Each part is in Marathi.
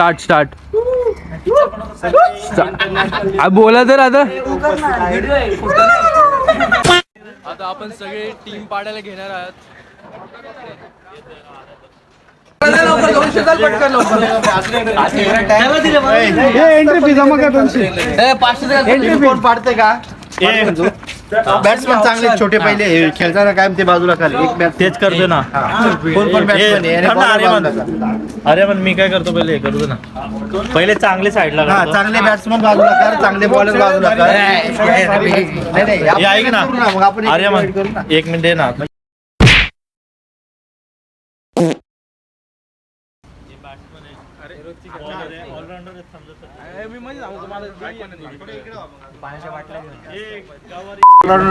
स्टार्ट बोला तर आता आपण सगळे टीम पाडायला घेणार आहात. एंट्री फी जमा कर 200. एंट्री फी पाडते का? बॅट्समन चांगले छोटे पहिले खेळताना काय ते बाजूला खाली एक मॅच तेच करतो ना. कोण पण बॅट्समन अरे पण मी काय करतो पहिले करतो ना. पहिले चांगले साईडला करतो. चांगले बॅट्समन बाजूला कर, चांगले बॉलर बाजूला कर. हे ऐक ना मग आपण अरे मग एक मिनिट आहे ना.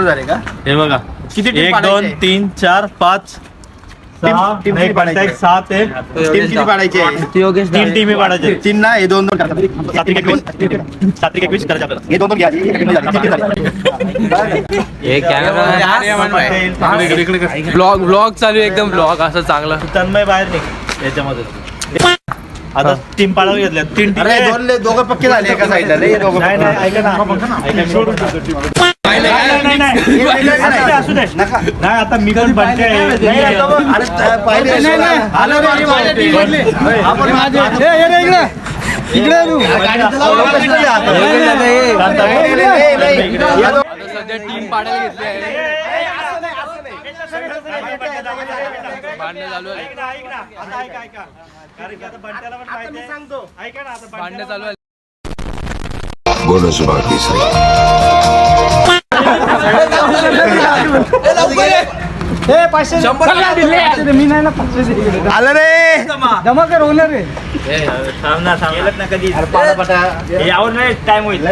झाले का? हे बघा किती team 1 2 पाडायचे? 3 4 5 6 team नाही पाडायचे? 7 आहे. टीम किती पाडायचे? 3 टीम पाडायचे. 3 ना, हे 2 टाका. 7-21 करायचे आपल्याला. हे 2 घ्या. एक झाली, तीन झाली. ब्लॉग चालू आहे एकदम. ब्लॉग असं चांगला. तन्मय बाहेर निघ याच्यामध्ये. आता टीम पाडायला घेतल्या 3 टीम. अरे दोघं पक्के झाले एका साईडला. नाही नाही ऐका ना असू दे नाही आता मी पण बनते. सध्या टीम पाडायला घेतली आहे. भांडणं चालू आहे. भांडणं चालू आहे. बोलो सुबह की सही. आलं रे जमा कर होणार रे. यावर नाही टाइम होईल.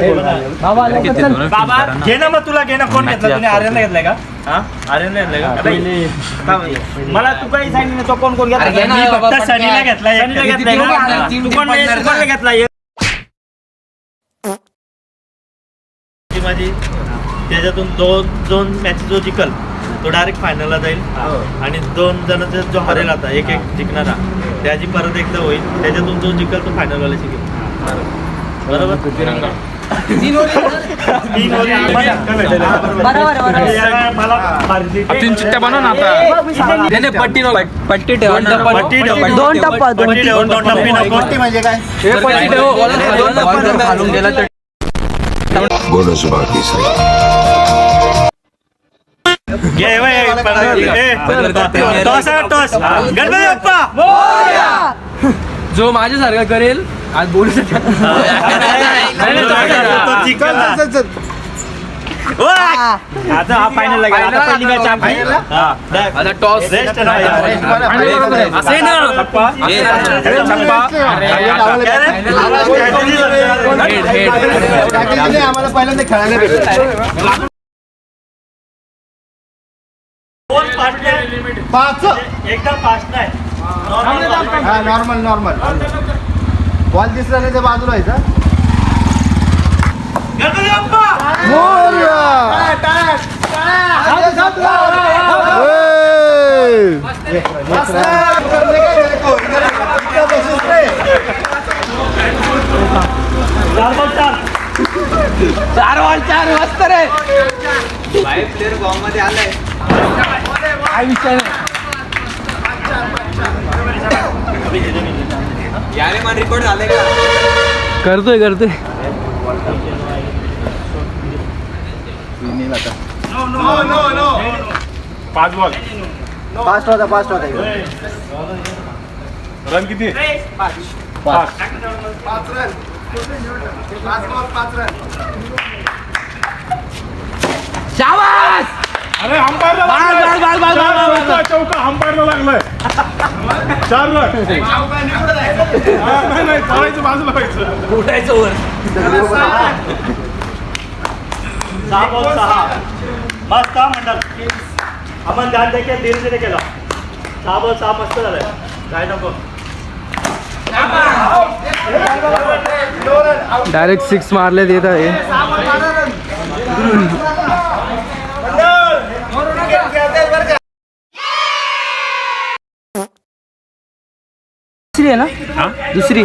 बाबा लवकर चल. बाबा घे ना मग तुला घे ना. कोण घेतला तुम्ही? आर्यनला घेतलाय का? हा आर्यनला घेतलाय का? मला तू काही सांगितलं तो कोण कोण घेतला? मी फक्त सनीला घेतलाय. सनीला घेतलाय का? तू कोण घेतलाय? माझी त्याच्यातून दोन मॅच जो जिंकल तो डायरेक्ट फायनलला जाईल आणि 2 जणांचा जो हरेल आता एक जिंकणारा त्याची परत एकदा होईल. त्याच्यातून जो जिंकल तो फायनलवाला शिकेल. बरोबर. तीन चिट्ट्या बनव ना आता. पट्टी ठेव. 2 टप्पा 2 पट्टी म्हणजे काय? पट्टी ठेव. घालून गेला तर बोलो सुबह की सही. गणपती बाप्पा जो माझ्यासारखा करेल आज बोलू शकत. आता हा फायनल लागेल. आता पहिली मॅच आता टॉस असे ना. आम्हाला पहिल्यांदा खेळायला भेटलं. 5 एकदम फास्ट नाही. नॉर्मल बॉल दिसला नाही तर बाजूला व्हायचा. गणपती बाप्पा चार वाजता रे. प्लेअर फॉर्म मध्ये आलाय. काय विचार यारे मान रेकॉर्ड झाले का? करतोय नो. 5 बॉल. फास्ट होता. रन किती? 5 रन. 5 रन. शाबास. अरे अंपायरला चौका अंपायरला लागलाय. 4 रन. नाही चालायचं बाजूला व्हायचं. उठायचं वर. 6 बॉल 6. मस्त मंडळ. आपण ध्यान देखील धीरे केला. 6 बॉल 6 मस्त झालंय. काय नको डायरेक्ट 6 मारले देत आहे. दुसरी आहे ना दुसरी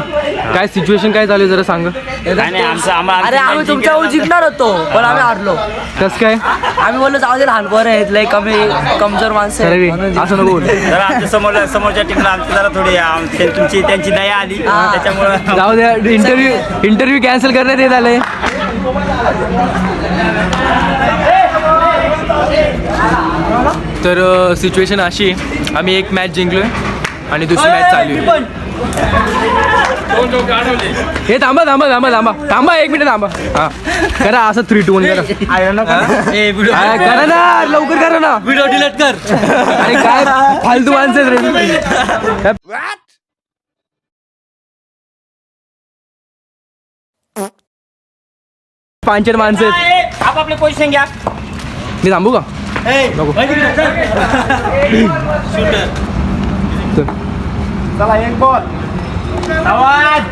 काय सिच्युएशन काय झाली जरा सांग. अरे आम्ही तुमच्यावर जिंकणार होतो पण आम्ही हारलो. कस काय आम्ही बोललो जाऊ दे लहान पोरं आहेत लय कमी कमजोर माणसं आहेत, म्हणून असं नको बोल. जरा आमच्या समोरच्या टीमला आमची जरा थोडी त्यांची दया आली त्याच्यामुळे जाऊ द्या. इंटरव्ह्यू कॅन्सल करण्यात येत आले. तर सिच्युएशन अशी, आम्ही एक मॅच जिंकलोय आणि दुसरी मॅच चालू आहे. हे थांबा थांबा थांबा थांबा थांबा 1 मिनिट थांबा. हा करा असं 3-2-1 करा. करा ना लवकर करा ना. व्हिडिओ डिलीट कर. आणि काय फालतू माणसं रे. पांचट माणसं आहेत. आपापले पोझिशन घ्या. मी थांबू का नको. चला एक बॉल. आवाज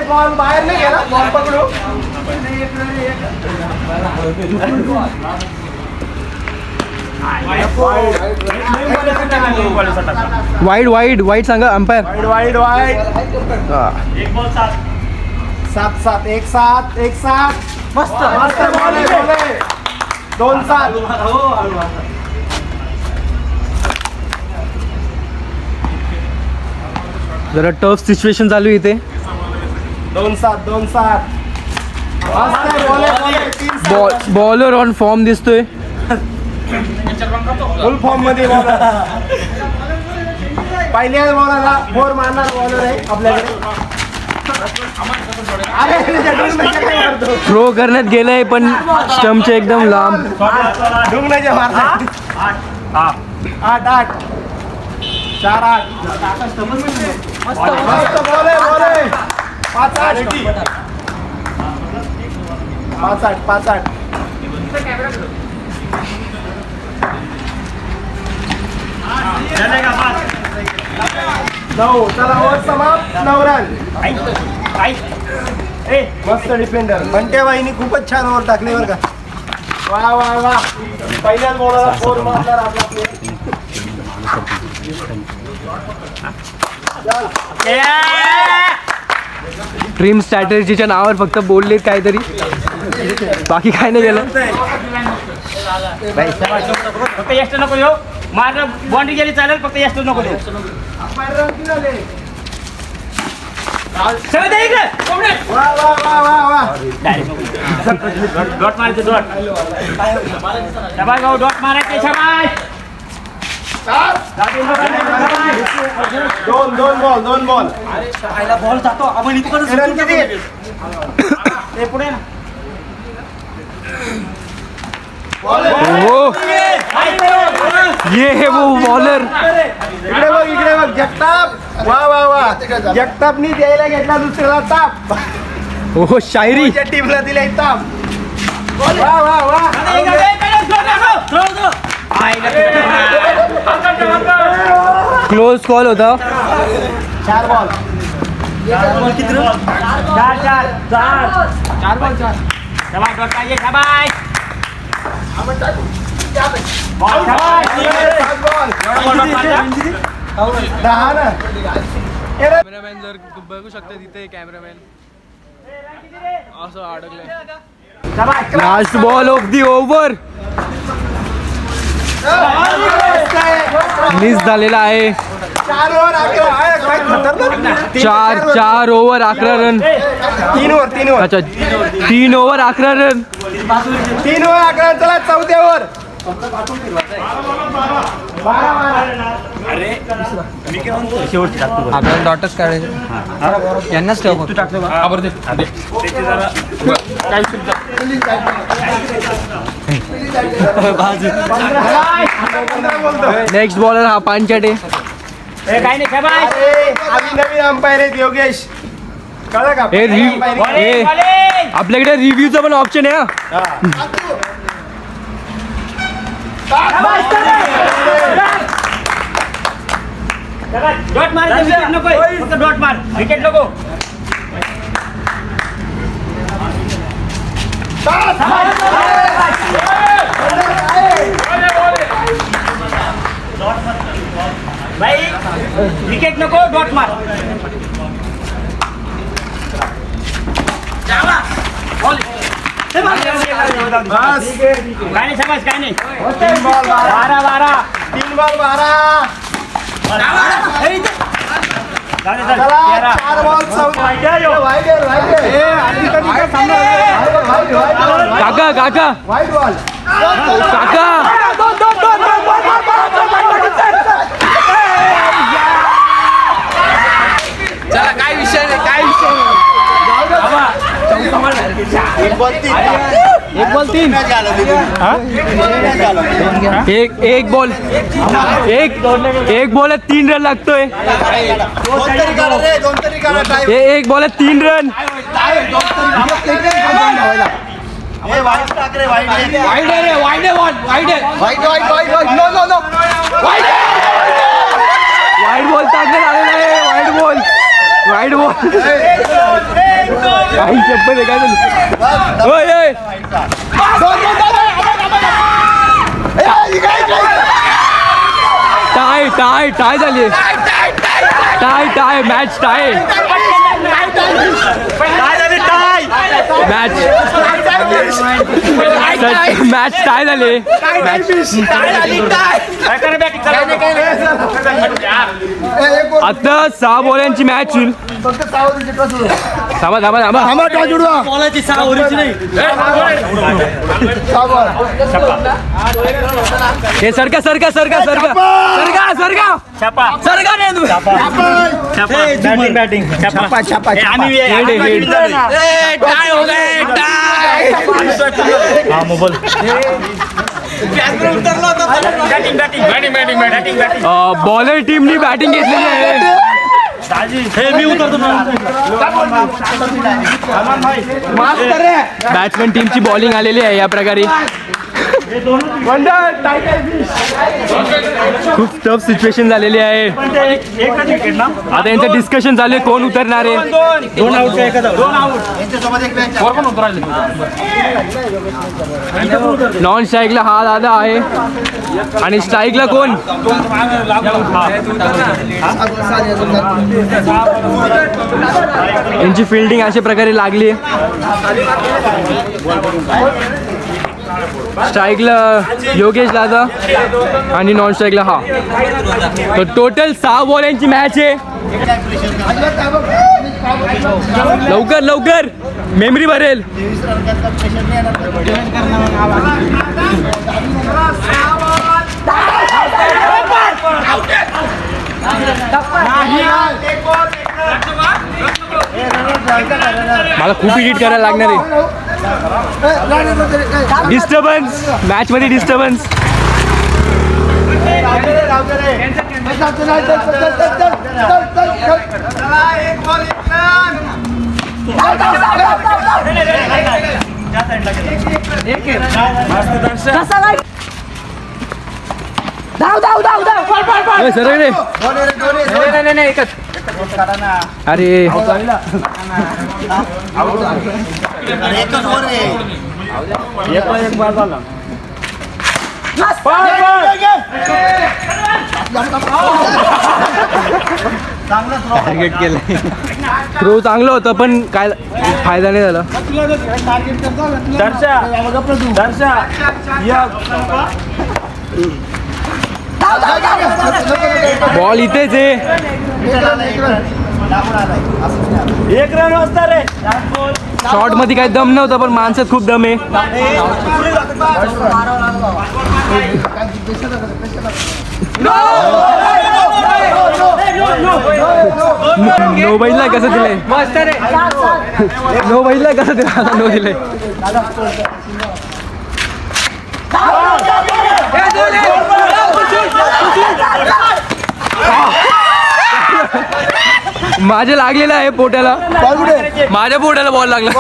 बॉल बाहेर नाही गेला. बॉल पकडू. वाईड सांगा अंपायर. वाईड एक बॉल 7-7 1-7 मस्त मस्त बॉल आहे 2-7. जरा टफ सिच्युएशन चालू आहे इथे. 2-7 बॉलर ऑन फॉर्म दिसतोय. फुल फॉर्म मध्ये बॉलर. पहिल्याच बॉलरला 4 मारणार बॉलर आहे आपल्याकडे. थ्रो करण्यात गेलंय पण स्टम्पचे एकदम लांब. ढुंगण्याचे मारतात. 8 4-8 मस्त बॉल आहे 5-8 9. चला ओव्हर समाप्त. 9 रन. मस्त डिफेंडर बंट्या बाईनी खूपच छान ओव्हर टाकले बरं का. वा पहिल्याच बॉलरला 4 मारणार आपला प्लेयर. ड्रीम स्ट्रॅटेजीच्या नावावर फक्त बोललेत काहीतरी, बाकी काय नाही गेलं. फक्त यष्ट नको देऊ. मार बाउंड्री गेली चालेल, फक्त यष्ट नको देऊ. डॉट मारायचं डॉट मारायचे शाबास. 2 बॉल. बॉल जातो आपण इकडे पुढे ना. ये है वो बॉलर. इकडे बघ जगताप. वा जगतापनी द्यायला घेतला दुसऱ्याला ताप. हो शायरी. टीमला दिलाय ताप. वा क्लोज कॉल होता. 4 बॉल. 4 बॉल 4. शाबास डॉट पाहिजे शाबास. कॅमेरामॅन जर बघू शकता तिथे कॅमेरामॅन असं अडकलंय. Last ball of the over miss झालेला आहे. 4 ओव्हर 11 रन. 3 ओव्हर अच्छा 3 ओव्हर 11 रन. 3 ओव्हर 11. चला 4थ्या ओव्हर. आपल्याला डॉटच काढायचे यांनाच ठेव. तू टाकतो नेक्स्ट बॉलर हा पांचाटे. काय नाही शाबास. आम्ही नवीन अंपायर आहेत योगेश. कळलं का? आपल्याकडे रिव्ह्यूचा पण ऑप्शन आहे. डॉट मार. विकेट नको. फक्त डॉट मार. विकेट नको. भाई विकेट नको डॉट मार काय नाही समज काय नाही 3 बॉल 12 4 बॉल 14 काका काका वाईट बॉल काका चला काय विषय नाही काय विषय एक बॉल 3 एक बॉल एक बॉल 3 रन लागतोय एक बॉल 3 रन वाईट बॉल टाकण्यात आलेला आहे वाईट बॉल काही चप्पल आहे काय झालं ओय टाय झाली tie match tie match tie झाले आता 6 बॉलांची मॅच होईल थांबा बॉलाची 6 ओव्हरची नाही हे सरका बॅटिंग बॉलर टीमनी बॅटिंग घेतलेली आहे बॅट्समॅन टीमची बॉलिंग आलेली आहे या प्रकारे खूप टफ सिच्युएशन झालेली आहे आता यांचं डिस्कशन झाले कोण उतरणार आहे नॉन स्ट्राईकला हा दादा आहे आणि स्ट्राईकला कोण यांची फिल्डिंग अशा प्रकारे लागली स्ट्राईकला योगेश दादा आणि नॉन स्ट्राईकला हा तर टोटल 6 बॉलांची मॅच आहे लवकर मेमरी भरेल मला खूप एडिट करायला लागणार आहे डिस्टर्बन्स मॅच मध्ये डिस्टर्बन्स सर एकच अरे एक बार झाला टार्गेट केलं थ्रो चांगलं होतं पण काय फायदा नाही झाला बॉल इथेच आहे 1 रन वाजता रे शॉर्ट मध्ये काही दम नव्हता पण माणसात खूप दम आहे नो बैलला कसं दिलंय नो बैलला कसं दिलं नो दिलंय माझ्या लागलेला आहे पोट्याला माझ्या पोट्याला बॉल लागला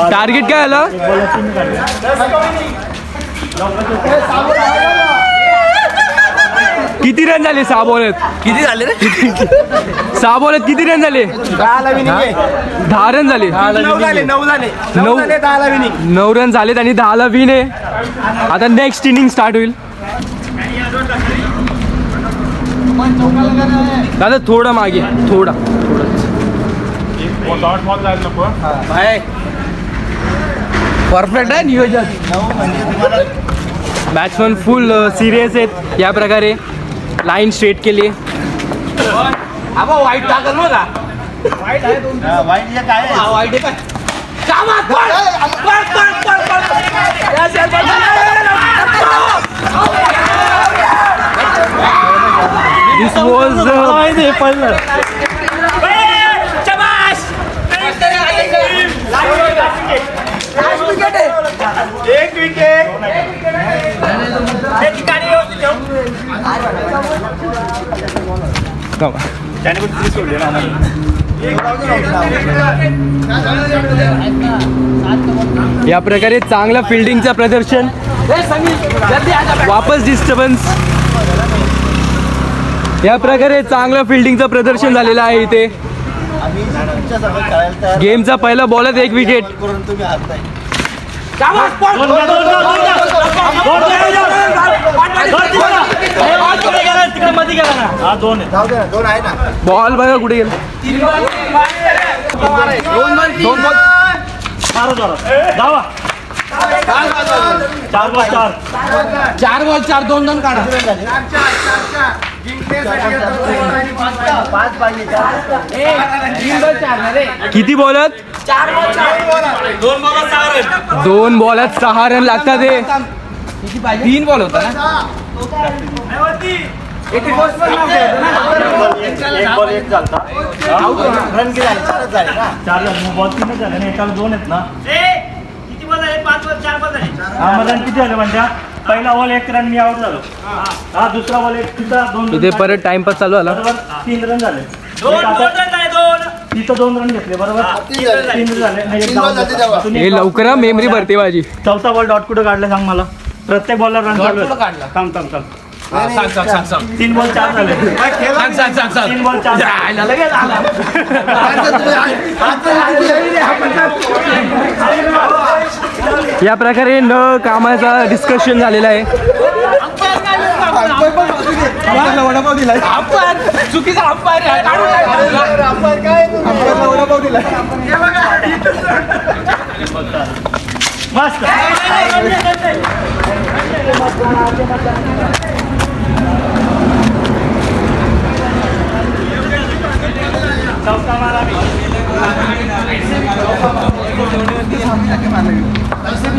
टार्गेट काय आलं किती रन झाले 6 बॉलेत? किती झाले रे? 6 बॉलेत किती रन झाले? 10 रन झाले. 9 रन झालेत आणि 10ला विन आहे. आता नेक्स्ट इनिंग स्टार्ट होईल. दादा थोडं मागे थोडा परफेक्ट आहे नियोजन. बॅट्समन फुल सिरियस आहेत. या प्रकारे लाईन स्ट्रेट केली. वाईट टाकल बघा. वाईट हे काय आहे? This was एक विकेट. त्याने पण तीस सोडले ना. या प्रकारे चांगलं फिल्डिंगचं प्रदर्शन. वापस डिस्टर्बन्स. या प्रकारे चांगलं फिल्डिंगचं प्रदर्शन झालेलं आहे इथे. गेमचा पहिला बॉलच 1 विकेट. बॉल बघा कुठे गेला. 4 बॉल 4 2 काढा. किती बॉलात? 2 बॉलात 6 रन लागतात. 3 बॉल होता ना. एक बॉल एक चालता. रन किती झाले? 4 झाले ना. 4 बॉल 3 झाले ना. एकाला 2 आहेत ना. किती बॉल झाले? 5 बॉल 4 बॉल झाले. हा मग रन किती झाले म्हणजे? पहिला बॉल 1 रन मी आउट झालो. हा दुसरा बॉल 1 तिथं 2 इथे परत टाइमपास चालू झाला. बरोबर 3 रन झाले. 2 रन झाले. 2 तिथं 2 रन घेतले बरोबर. 3 झाले. नाही, एक down झाला. हे लवकर मेमरी भरते माझी. चौथा बॉल डॉट कुठं काढला सांग मला. प्रत्येक बॉलला रन चालू आहे. काढला. थांब 3 बॉल 4 झाले. सांग 3 बॉल 4 या प्रकारे न कामाचा डिस्कशन झालेला आहे. चुकीचा अंपायर मस्त.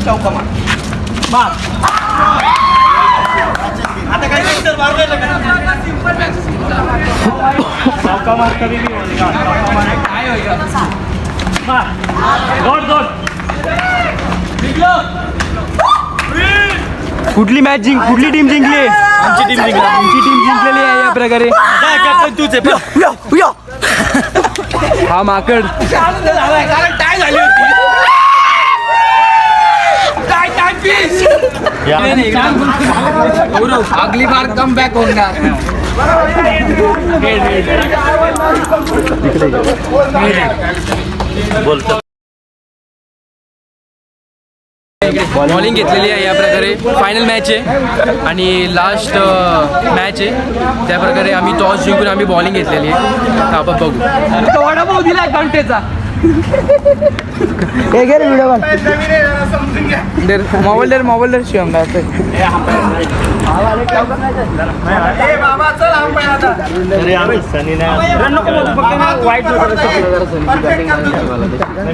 चौका मारा. आता काय चौका मार कधी कुठली मॅच कुठली टीम जिंकली? आमची टीम जिंकली. आमची टीम जिंकलेली आहे. या प्रकारे हा माकड कारण टाय झाली होती. अगली बार कम बॅक होगा. बोलतो. बॉलिंग घेतलेली आहे. या प्रकारे फायनल मॅच आहे आणि लास्ट मॅच आहे. त्या प्रकारे आम्ही टॉस जिंकून आम्ही बॉलिंग घेतलेली आहे. आपण बघू. वडापाव दिला घंटेचा. मोबाईल शिवम तरी आम्ही सनी नाही.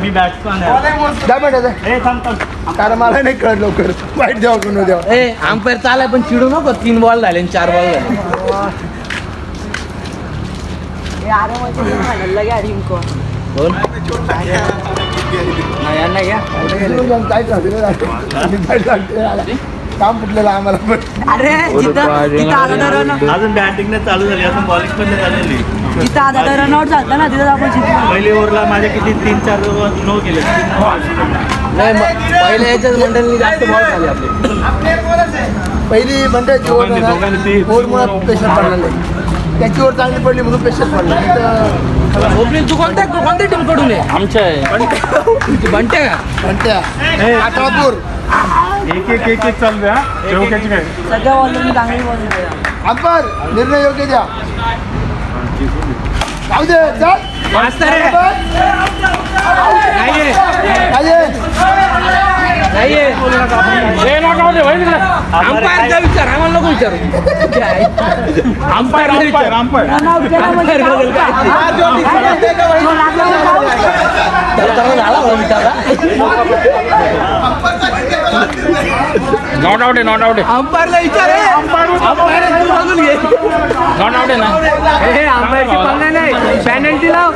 मी बॅट्समॅन आहे. कारण मला नाही कळत लवकर वाईट द्यावा कोण द्यावा. अंपायर चालाय पण चिडू नको. 3 बॉल झाले आणि 4 बॉल झाले. काम फुटलेलं आम्हाला पण. अरे तिथं आधा रन अजून बॅटिंग नाही चालू झाली. अजून बॉलिंग पण नाही झालेली. जिथं आधा रन आउट झाला ना तिथं आपण जिंकलो. पहिली ओव्हरला माझे किती 3-4 नो गेले. पहिल्या याच्याच मंडळींनी जास्त बॉल झाले आपले. पहिली मंडळाची ओव्हर मुळे प्रेशर पडला नाही. त्याची ओव्हर चांगली पडली म्हणून प्रेशर पडला. ओपनिंग तू कोणत्या टीम कडून आहे? आमच्या आहे. बंट्या का? म्हणत्या आठवापूर एक चालू द्या चौक्याची काय सगळ्या बॉलरनी चांगली बॉलिंग केली. अंपर निर्णय योग्य द्या. जाऊ दे चल. मास्तर आहे. नाहीये. नाहीये. अंपायरचा विचार आम्हाला नको विचारू. अंपायर नॉट आउट आहे नॉट आउट आहे अंपायरला विचार बघून घे. नॉट आउट आहे ना हे अंपायरची पंगा नाही. पॅनल्टी लाव.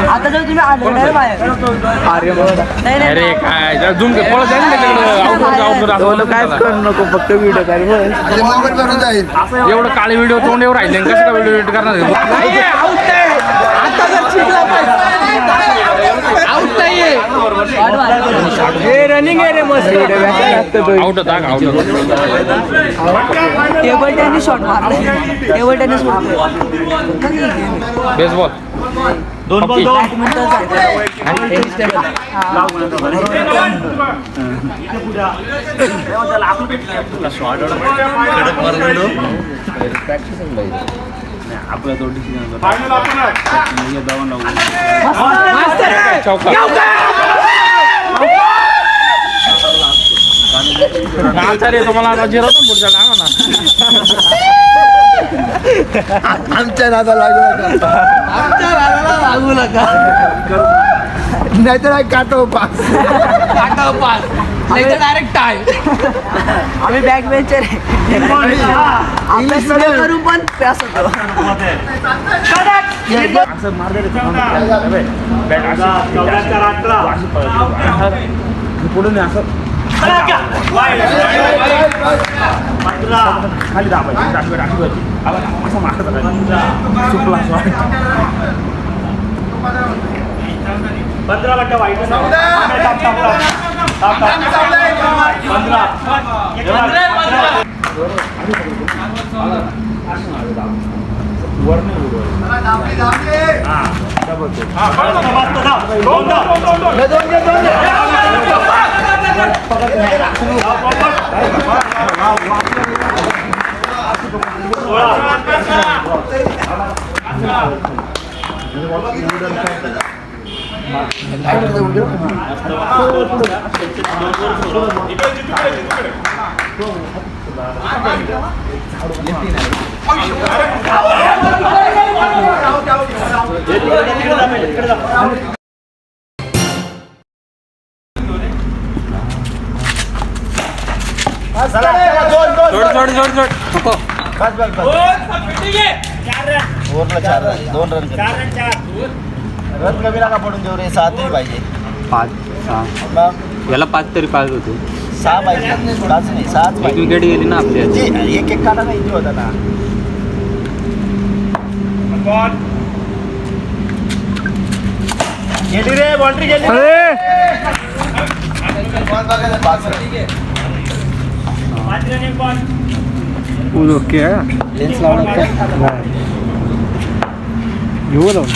आता जर तुम्ही आले बाहेर नाही नाही अरे काय झूम पळत जाईल काय करू नको फक्त व्हिडिओ काढ. मोबाईल भरून जाईल. एवढं काळे व्हिडिओ तोंड राहिले कसं काय व्हिडिओ एडिट करणार आता जर शिकला आउट नाहीये. हे रनिंग आहे रे मस्त. आउट होता आउट टेबल टेनिस शॉट मारला. टेबल टेनिस बेसबॉल दोन बॉल दोन तुम्हाला जिरो पण पुढचा ना आमच्या नादा लागू नका. नाहीतर काटो पास. Direct tie. आम्ही बॅक बेंचर इंग्लिश मध्ये करून पण पॅस होतो. पुढे असं खाली दाबायची असं मारत सुटला 15 मिनिटं वाईट रन कमी नका पडून देऊ रे. 7 तरी पाहिजे. 5-6 याला 5 तरी पाहिजे होते. 6 पाहिजे. 5 नाही 7 एक विकेट गेली ना आपली. एक एक काढा नाही होता ना. गेली रे बाउंड्री गेली. ओके लेन्स लावून घेऊ लावून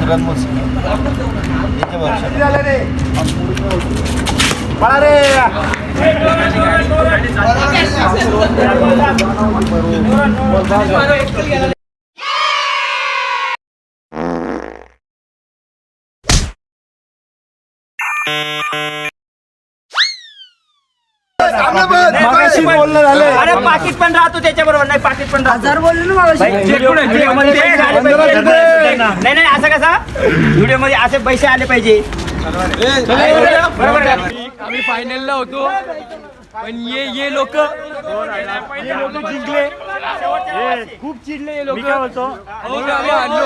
रनमोज अरे पाकिट पण राहतो त्याच्याबरोबर. नाही पाकिट पण राहतो. 1000 बोलले ना मला. नाही नाही असं कसा व्हिडिओ मध्ये असे पैसे आले पाहिजे. बरोबर आम्ही फायनलला होतो पण ये लोक जिंकले खूप चिडले हे लोक आम्ही हारलो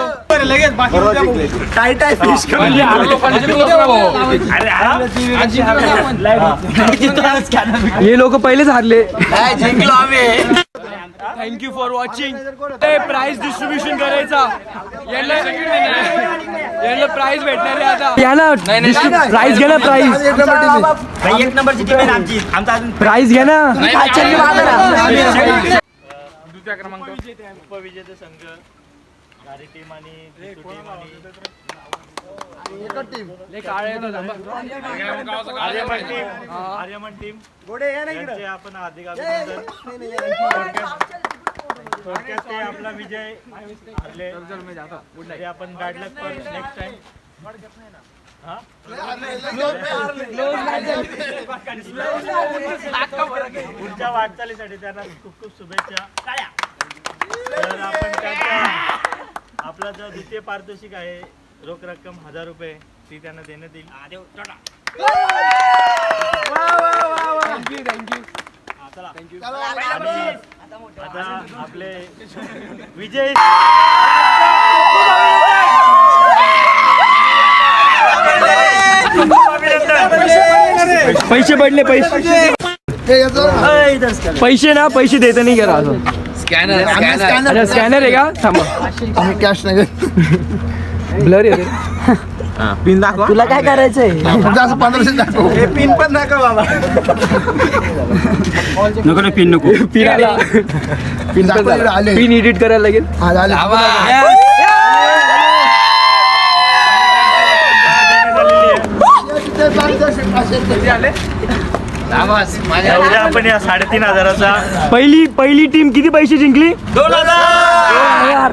हे लोक पहिलेच हारले जिंकलो आम्ही thank you for watching prize distribution करायचा यांना प्राइज भेटणार आहे आता यांना प्राइज घ्या ना प्राइज एक नंबरची टीम आहे आमची आमचा अजून प्राइज घ्या ना उपविजेते संघ गाडी टीम आणि टीम आणि आर्यमन टीम यांचे आपण हार्दिक अभिनंदन थोडक्यात ते आपला विजय हरले तरी आपण गाडला नेक्स्ट टाइम पुढच्या वाटचालीसाठी त्यांना खूप खूप शुभेच्छा तर आपण त्यांच्या आपला जो द्वितीय पारितोषिक आहे रोख रक्कम 1000 रुपये ती त्यांना देण्यात येईल आता आपले विजय पैसे पडले पैसे ना पैसे देत नाही करा अजून स्कॅनर स्कॅनर आहे का थांबा आम्ही कॅश नाही घेत. ब्लर येते पिन दाखवा तुला काय करायचंय तुमचं असं 1500 दाखव. पिन पण दाखव बाबा नको ना पिन नको पिन आला पिन दाखव इकडे आले. पिन एडिट करायला लागेल हा, झाले. ते 500 उद्या आपण या 3500चा पहिली टीम किती पैसे जिंकली 2000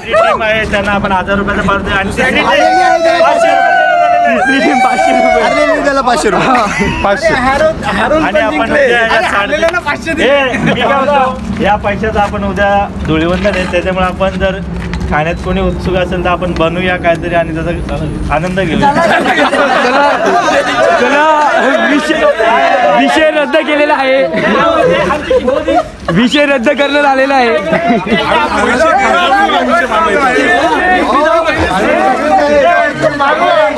टीम आहे त्यांना आपण 1000 रुपयाचा पारितोषिक आणि तिसरी team 500 रुपये. तिसरी टीम 500 रुपये त्याला 500 रुपये. 500 आणि आपण उद्या या मी काय म्हणतो, या पैशाचा आपण उद्या धुळीवंदन आहे त्याच्यामुळे आपण जर खाण्यात कोणी उत्सुक असेल तर आपण बनवूया काहीतरी आणि त्याचा आनंद घेऊया चला विषय रद्द केलेला आहे विषय रद्द करण्यात आलेला आहे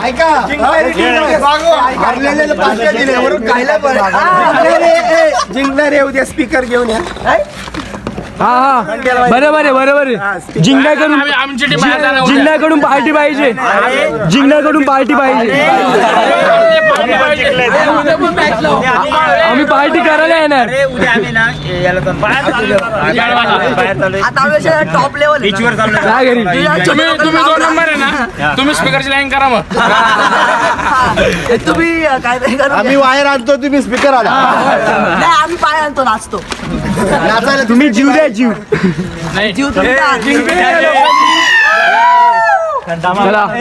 ऐका हरलेल्याला 500 दिले वरून खायला बरं. जिंकणार आहे उद्या स्पीकर घेऊन या. हा बरोबर आहे जिंकण्याकडून पार्टी पाहिजे जिंकण्याकडून पार्टी पाहिजे आम्ही पार्टी करायला येणार उद्या आम्ही ना याला टॉप लेवल बीचवर चाललो काय घरी तुम्ही 2 नंबर आहे ना तुम्ही स्पीकरची लाईन करा मग तुम्ही काय करू आम्ही वायर आणतो तुम्ही स्पीकर आला नाही आम्ही पाय आणतो नाचतो नाचायला तुम्ही जीव द्या जीव जीव तुम्ही द्या. चला